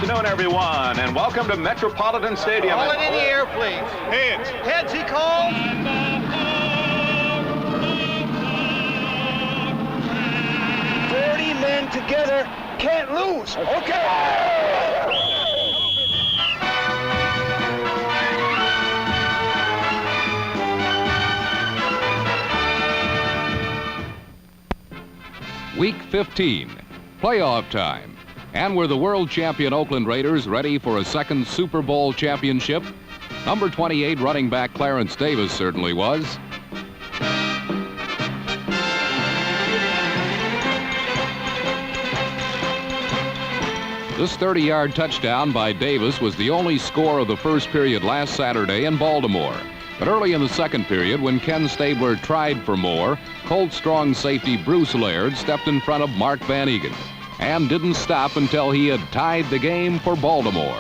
afternoon, everyone, and welcome to Metropolitan Stadium. Call it in the air, please. Heads. Heads, he calls. 40 men together can't lose. Okay. Week 15, playoff time. And were the world champion Oakland Raiders ready for a second Super Bowl championship? Number 28 running back Clarence Davis certainly was. This 30-yard touchdown by Davis was the only score of the first period last Saturday in Baltimore. But early in the second period, when Ken Stabler tried for more, Colts strong safety Bruce Laird stepped in front of Mark Van Egan and didn't stop until he had tied the game for Baltimore.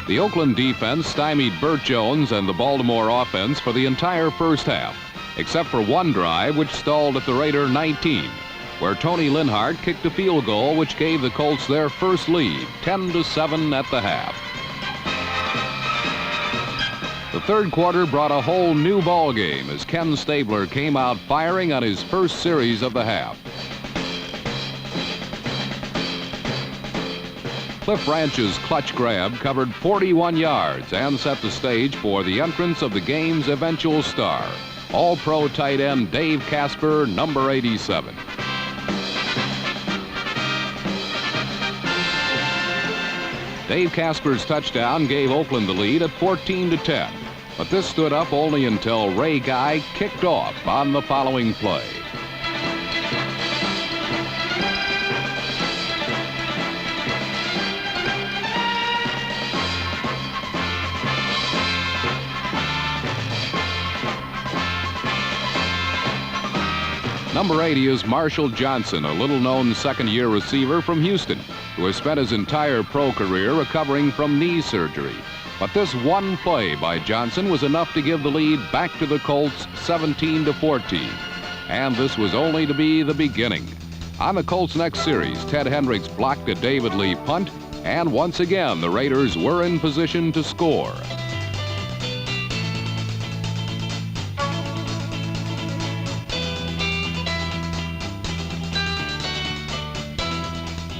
The Oakland defense stymied Burt Jones and the Baltimore offense for the entire first half, except for one drive which stalled at the Raider 19, where Tony Linhart kicked a field goal which gave the Colts their first lead, 10-7 at the half. The third quarter brought a whole new ball game as Ken Stabler came out firing on his first series of the half. Cliff Branch's clutch grab covered 41 yards and set the stage for the entrance of the game's eventual star, All-Pro tight end Dave Casper, number 87. Dave Casper's touchdown gave Oakland the lead at 14-10, but this stood up only until Ray Guy kicked off on the following play. Number 80 is Marshall Johnson, a little-known second-year receiver from Houston, who has spent his entire pro career recovering from knee surgery. But this one play by Johnson was enough to give the lead back to the Colts 17-14. And this was only to be the beginning. On the Colts' next series, Ted Hendricks blocked a David Lee punt, and once again the Raiders were in position to score.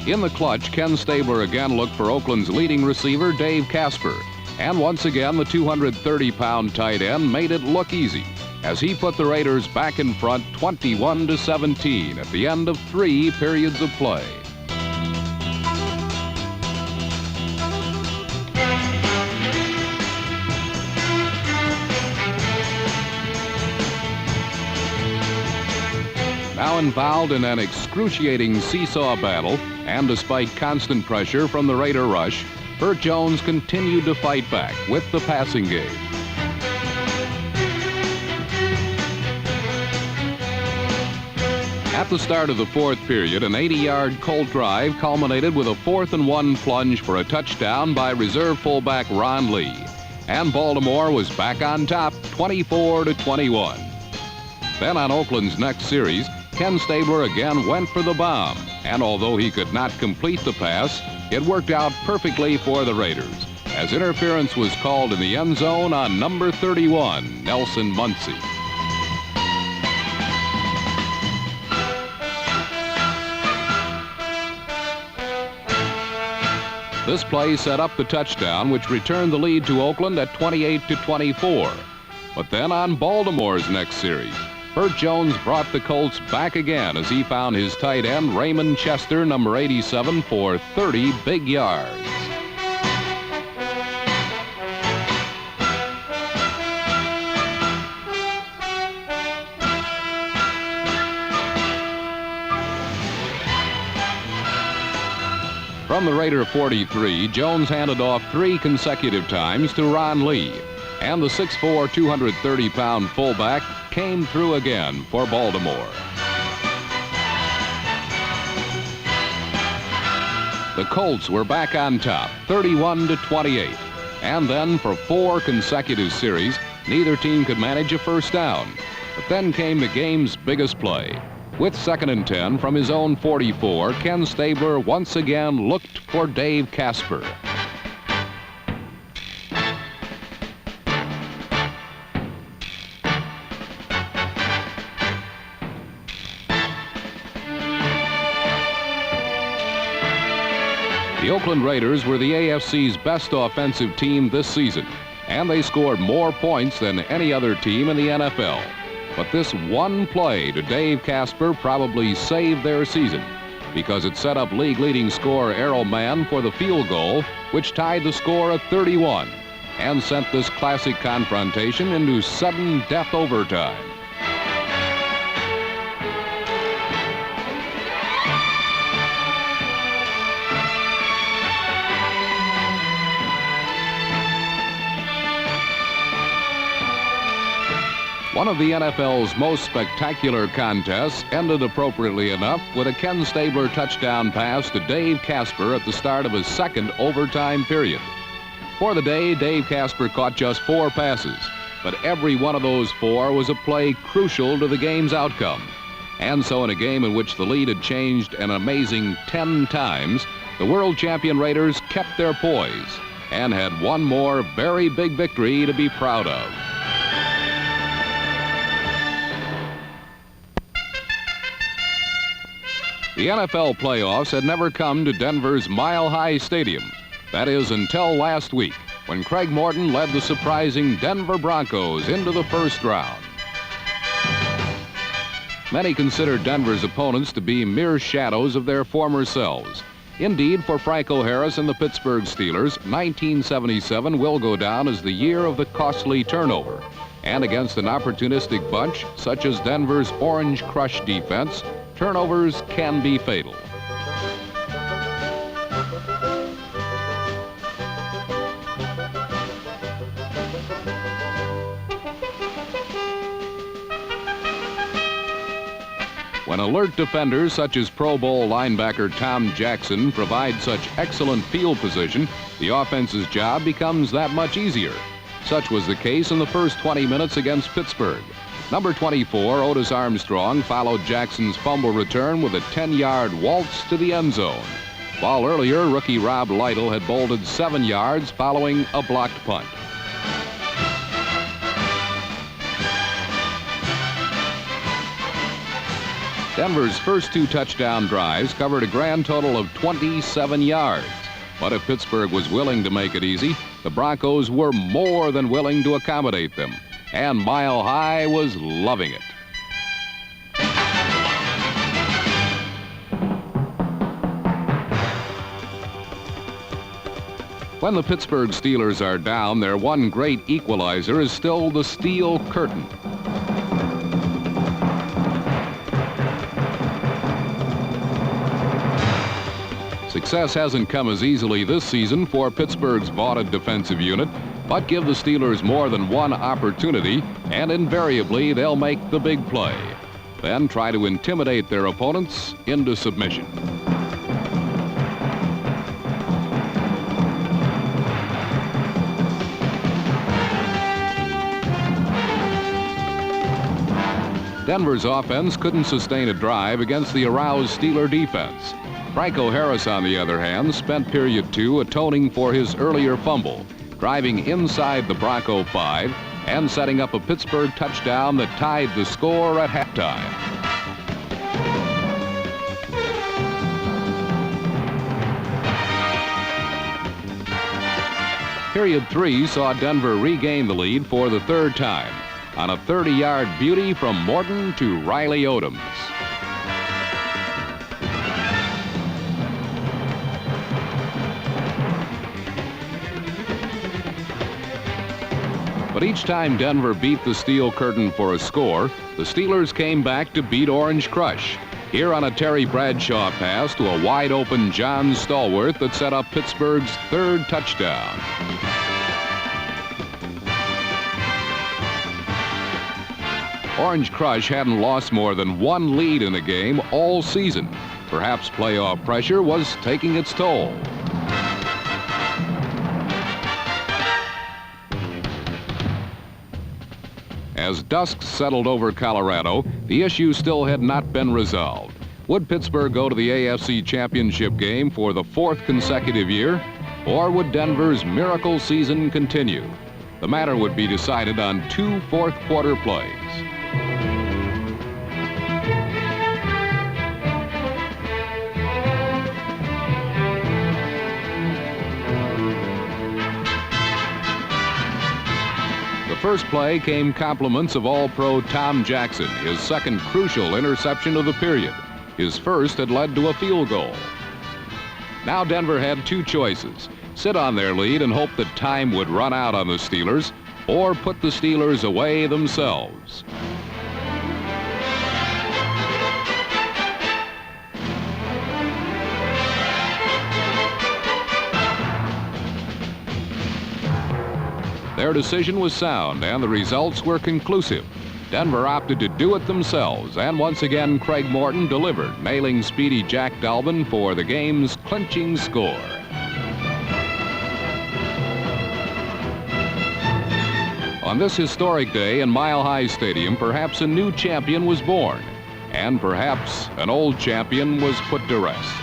In the clutch, Ken Stabler again looked for Oakland's leading receiver, Dave Casper. And once again, the 230-pound tight end made it look easy as he put the Raiders back in front 21-17 at the end of 3 periods of play. Now involved in an excruciating seesaw battle, and despite constant pressure from the Raider rush, Burt Jones continued to fight back with the passing game. At the start of the fourth period, an 80-yard Colt drive culminated with a 4th-and-1 plunge for a touchdown by reserve fullback Ron Lee. And Baltimore was back on top, 24-21. Then on Oakland's next series, Ken Stabler again went for the bomb, and although he could not complete the pass, it worked out perfectly for the Raiders, as interference was called in the end zone on number 31, Nelson Muncie. This play set up the touchdown, which returned the lead to Oakland at 28-24. But then on Baltimore's next series, Burt Jones brought the Colts back again as he found his tight end Raymond Chester, number 87, for 30 big yards. From the Raider 43, Jones handed off 3 consecutive times to Ron Lee, and the 6'4", 230-pound fullback came through again for Baltimore. The Colts were back on top, 31-28. And then for 4 consecutive series, neither team could manage a first down. But then came the game's biggest play. With 2nd and 10 from his own 44, Ken Stabler once again looked for Dave Casper. The Oakland Raiders were the AFC's best offensive team this season, and they scored more points than any other team in the NFL. But this one play to Dave Casper probably saved their season, because it set up league-leading scorer Errol Mann for the field goal, which tied the score at 31 and sent this classic confrontation into sudden death overtime. One of the NFL's most spectacular contests ended appropriately enough with a Ken Stabler touchdown pass to Dave Casper at the start of his 2nd overtime period. For the day, Dave Casper caught just 4 passes, but every one of those 4 was a play crucial to the game's outcome. And so in a game in which the lead had changed an amazing 10 times, the world champion Raiders kept their poise and had one more very big victory to be proud of. The NFL playoffs had never come to Denver's Mile High Stadium. That is until last week, when Craig Morton led the surprising Denver Broncos into the first round. Many consider Denver's opponents to be mere shadows of their former selves. Indeed, for Franco Harris and the Pittsburgh Steelers, 1977 will go down as the year of the costly turnover. And against an opportunistic bunch, such as Denver's Orange Crush defense, turnovers can be fatal. When alert defenders such as Pro Bowl linebacker Tom Jackson provide such excellent field position, the offense's job becomes that much easier. Such was the case in the first 20 minutes against Pittsburgh. Number 24, Otis Armstrong, followed Jackson's fumble return with a 10-yard waltz to the end zone, while earlier rookie Rob Lytle had bolted 7 yards following a blocked punt. Denver's first 2 touchdown drives covered a grand total of 27 yards. But if Pittsburgh was willing to make it easy, the Broncos were more than willing to accommodate them. And Mile High was loving it. When the Pittsburgh Steelers are down, their one great equalizer is still the steel curtain. Success hasn't come as easily this season for Pittsburgh's vaunted defensive unit, but give the Steelers more than one opportunity, and invariably they'll make the big play. Then try to intimidate their opponents into submission. Denver's offense couldn't sustain a drive against the aroused Steeler defense. Franco Harris, on the other hand, spent period 2 atoning for his earlier fumble, driving inside the Bronco 5 and setting up a Pittsburgh touchdown that tied the score at halftime. Period 3 saw Denver regain the lead for the 3rd time on a 30-yard beauty from Morton to Riley Odoms. But each time Denver beat the steel curtain for a score, the Steelers came back to beat Orange Crush. Here on a Terry Bradshaw pass to a wide-open John Stallworth that set up Pittsburgh's 3rd touchdown. Orange Crush hadn't lost more than 1 lead in a game all season. Perhaps playoff pressure was taking its toll. As dusk settled over Colorado, the issue still had not been resolved. Would Pittsburgh go to the AFC Championship game for the 4th consecutive year, or would Denver's miracle season continue? The matter would be decided on 2 fourth-quarter plays. The first play came compliments of All-Pro Tom Jackson, his second crucial interception of the period. His first had led to a field goal. Now Denver had 2 choices: sit on their lead and hope that time would run out on the Steelers, or put the Steelers away themselves. Their decision was sound, and the results were conclusive. Denver opted to do it themselves, and once again Craig Morton delivered, nailing speedy Jack Dalvin for the game's clinching score. On this historic day in Mile High Stadium, perhaps a new champion was born, and perhaps an old champion was put to rest.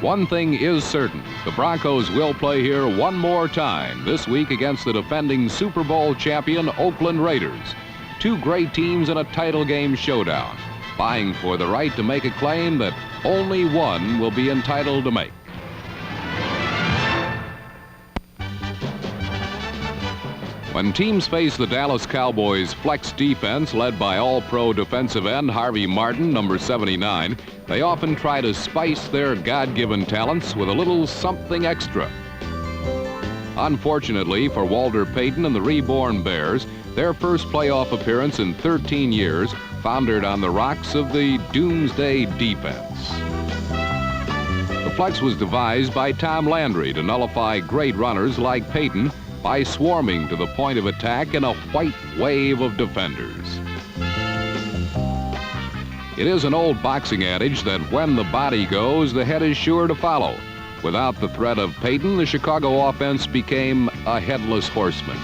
One thing is certain: the Broncos will play here one more time this week against the defending Super Bowl champion Oakland Raiders. 2 great teams in a title game showdown, vying for the right to make a claim that only one will be entitled to make. When teams face the Dallas Cowboys' flex defense led by All-Pro defensive end Harvey Martin, number 79, they often try to spice their God-given talents with a little something extra. Unfortunately for Walter Payton and the reborn Bears, their first playoff appearance in 13 years foundered on the rocks of the Doomsday defense. The flex was devised by Tom Landry to nullify great runners like Payton by swarming to the point of attack in a white wave of defenders. It is an old boxing adage that when the body goes, the head is sure to follow. Without the threat of Payton, the Chicago offense became a headless horseman.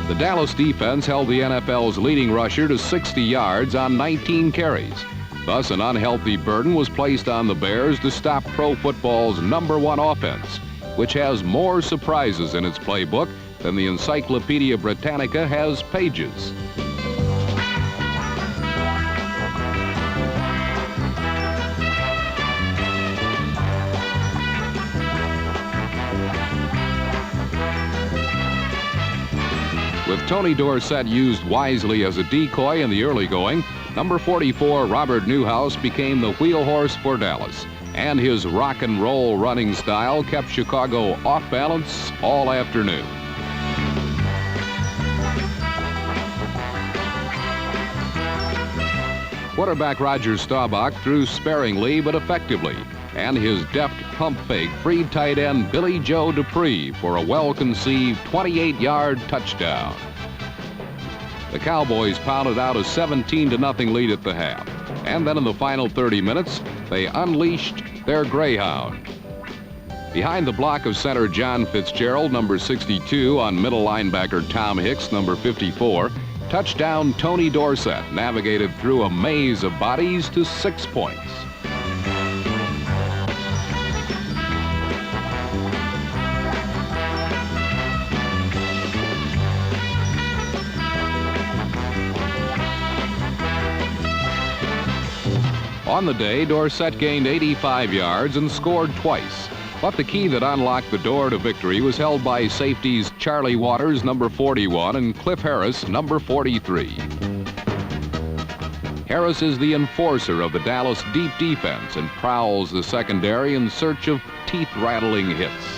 The Dallas defense held the NFL's leading rusher to 60 yards on 19 carries. Thus, an unhealthy burden was placed on the Bears to stop pro football's #1 offense, which has more surprises in its playbook than the Encyclopedia Britannica has pages. With Tony Dorsett used wisely as a decoy in the early going, number 44 Robert Newhouse became the wheel horse for Dallas, and his rock and roll running style kept Chicago off balance all afternoon. Quarterback Roger Staubach threw sparingly but effectively, and his deft pump fake freed tight end Billy Joe Dupree for a well-conceived 28-yard touchdown. The Cowboys pounded out a 17-0 lead at the half, and then in the final 30 minutes, they unleashed their Greyhound. Behind the block of center John Fitzgerald, number 62, on middle linebacker Tom Hicks, number 54, touchdown Tony Dorsett navigated through a maze of bodies to 6 points. On the day, Dorsett gained 85 yards and scored twice. But the key that unlocked the door to victory was held by safeties Charlie Waters, number 41, and Cliff Harris, number 43. Harris is the enforcer of the Dallas deep defense and prowls the secondary in search of teeth-rattling hits.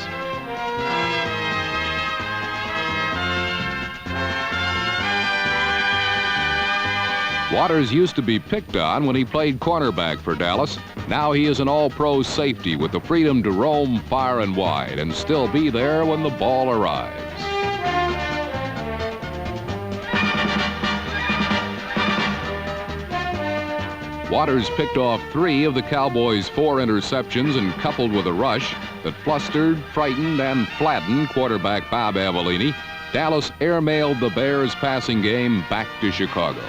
Waters used to be picked on when he played cornerback for Dallas. Now he is an all-pro safety with the freedom to roam far and wide and still be there when the ball arrives. Waters picked off 3 of the Cowboys' 4 interceptions, and coupled with a rush that flustered, frightened, and flattened quarterback Bob Avellini, Dallas airmailed the Bears' passing game back to Chicago.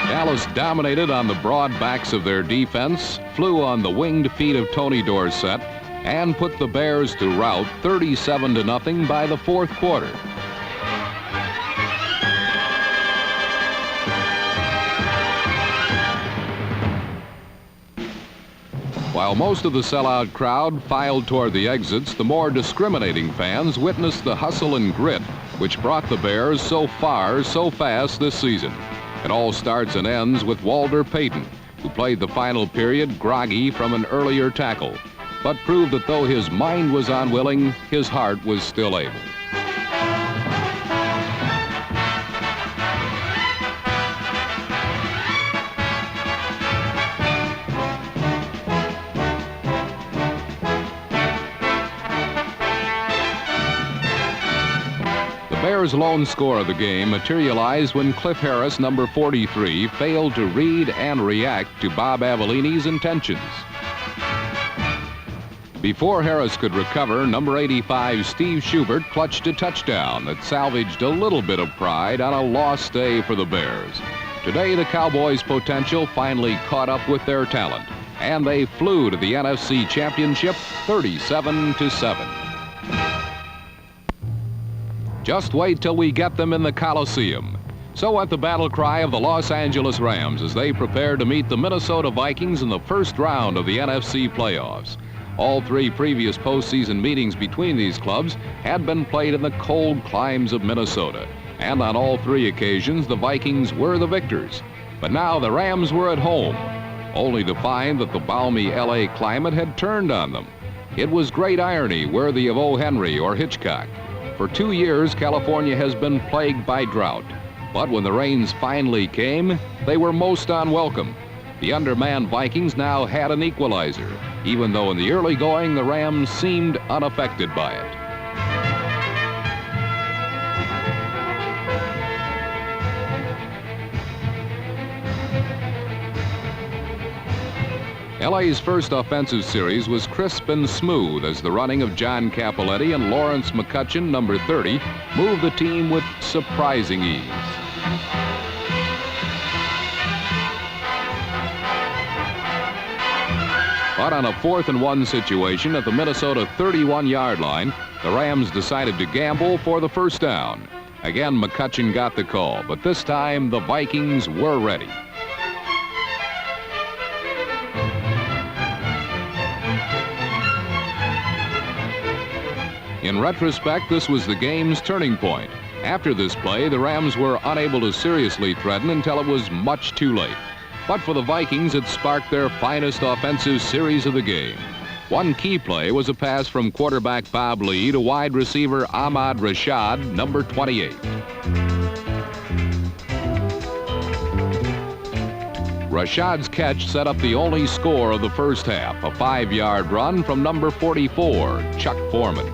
Dallas dominated on the broad backs of their defense, flew on the winged feet of Tony Dorsett, and put the Bears to rout 37-0 by the fourth quarter. While most of the sellout crowd filed toward the exits, the more discriminating fans witnessed the hustle and grit which brought the Bears so far so fast this season. It all starts and ends with Walter Payton, who played the final period groggy from an earlier tackle, but proved that though his mind was unwilling, his heart was still able. The Bears' lone score of the game materialized when Cliff Harris, number 43, failed to read and react to Bob Avellini's intentions. Before Harris could recover, number 85, Steve Schubert, clutched a touchdown that salvaged a little bit of pride on a lost day for the Bears. Today, the Cowboys' potential finally caught up with their talent, and they flew to the NFC Championship 37-7. Just wait till we get them in the Coliseum. So went the battle cry of the Los Angeles Rams as they prepare to meet the Minnesota Vikings in the first round of the NFC playoffs. All three previous postseason meetings between these clubs had been played in the cold climes of Minnesota, and on all three occasions the Vikings were the victors. But now the Rams were at home, only to find that the balmy LA climate had turned on them. It was great irony worthy of O. Henry or Hitchcock. For 2 years, California has been plagued by drought. But when the rains finally came, they were most unwelcome. The undermanned Vikings now had an equalizer, even though in the early going, the Rams seemed unaffected by it. LA's first offensive series was crisp and smooth as the running of John Cappelletti and Lawrence McCutcheon, number 30, moved the team with surprising ease. But on a 4th and 1 situation at the Minnesota 31-yard line, the Rams decided to gamble for the first down. Again, McCutcheon got the call, but this time the Vikings were ready. In retrospect, this was the game's turning point. After this play, the Rams were unable to seriously threaten until it was much too late. But for the Vikings, it sparked their finest offensive series of the game. One key play was a pass from quarterback Bob Lee to wide receiver Ahmad Rashad, number 28. Rashad's catch set up the only score of the first half, a 5-yard run from number 44, Chuck Foreman.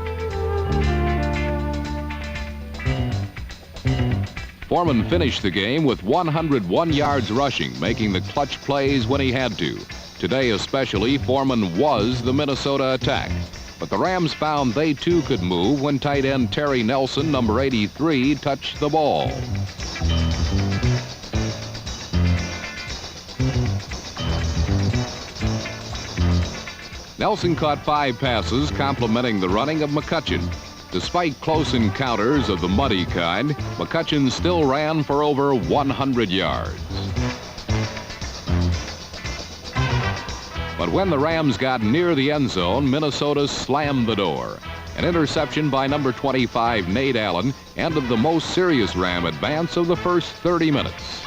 Foreman finished the game with 101 yards rushing, making the clutch plays when he had to. Today especially, Foreman was the Minnesota attack. But the Rams found they too could move when tight end Terry Nelson, number 83, touched the ball. Nelson caught 5 passes, complementing the running of McCutcheon. Despite close encounters of the muddy kind, McCutcheon still ran for over 100 yards. But when the Rams got near the end zone, Minnesota slammed the door. An interception by number 25, Nate Allen, ended the most serious Ram advance of the first 30 minutes.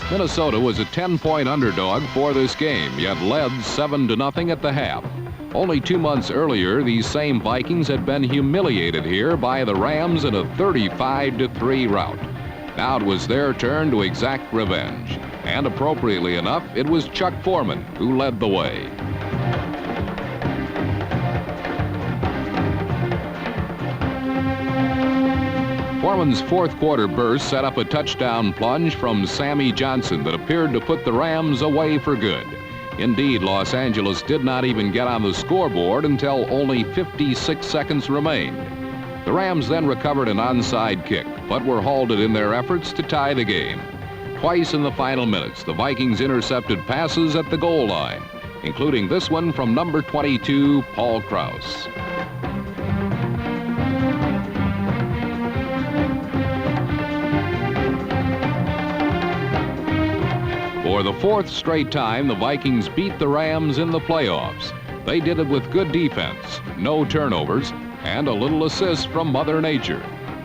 Minnesota was a 10-point underdog for this game, yet led 7-0 at the half. Only 2 months earlier, these same Vikings had been humiliated here by the Rams in a 35-3 rout. Now it was their turn to exact revenge. And appropriately enough, it was Chuck Foreman who led the way. Foreman's fourth quarter burst set up a touchdown plunge from Sammy Johnson that appeared to put the Rams away for good. Indeed, Los Angeles did not even get on the scoreboard until only 56 seconds remained. The Rams then recovered an onside kick, but were halted in their efforts to tie the game. Twice in the final minutes, the Vikings intercepted passes at the goal line, including this one from number 22, Paul Krause. For the fourth straight time, the Vikings beat the Rams in the playoffs. They did it with good defense, no turnovers, and a little assist from Mother Nature.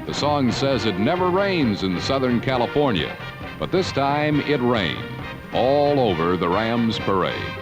The song says it never rains in Southern California, but this time it rained all over the Rams parade.